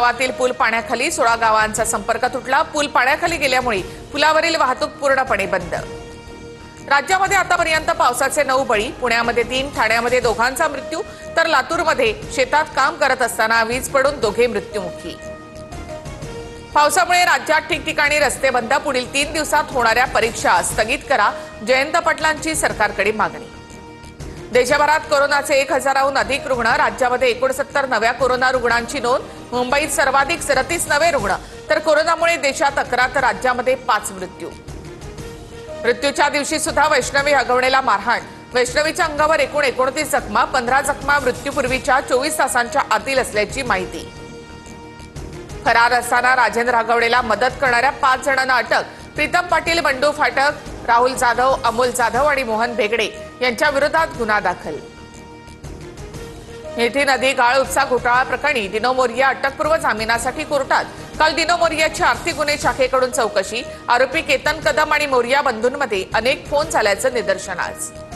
गावातील पूल पाण्याखाली, 16 गावांचा संपर्क तुटला। पूल पाण्याखाली गेल्यामुळे पुलावरील वाहतूक पूर्णपणे बंद। राज्यामध्ये आतापर्यंत पावसाचे 9 बळी, पुण्यामध्ये 3, ठाण्यामध्ये 2 मृत्यू, तर लातूरमध्ये शेतात काम करत असताना वीज पडून 2 मृत्युमुखी। पावसामुळे राज्यात ठिकठिकाणी रस्ते बंद। पुढील 3 दिवसात होणाऱ्या परीक्षा स्थगित करा, जयंत पाटलांची सरकारकडे मागणी। देशभरात कोरोनाचे 1000हून अधिक रुग्ण, राज्यामध्ये 69 नव्या कोरोना रुग्णांची नोंद। मुंबईत सर्वाधिक 37 नवे रुग्ण, तर कोरोनामुळे देशात 11 तर राज्यामध्ये 5 मृत्यू। मृत्यूच्या दिवशी सुद्धा वैष्णवी हगवणेला मारहाण, वैष्णवीच्या अंगावर एकूण 29 जखमा, 15 जखमा मृत्यूपूर्वीच्या 24 तासांच्या आतील असल्याची माहिती। फरार असताना राजेंद्र हगवणेला मदत करणाऱ्या 5 जणांना अटक। प्रीतम पाटील, बंडू फाटक, राहुल जाधव, अमोल जाधव आणि मोहन भेगडे यांच्या विरोधात गुन्हा दाखल। मिठी नदी गाळ उपसा घोटाळा प्रकरणी दिनो मोरिया अटकपूर्व जामिनासाठी कोर्टात। काल दिनो मोरियाची आर्थिक गुन्हे शाखेकडून चौकशी। आरोपी केतन कदम आणि मोरिया बंधूंमध्ये अनेक फोन झाल्याचं निदर्शनास।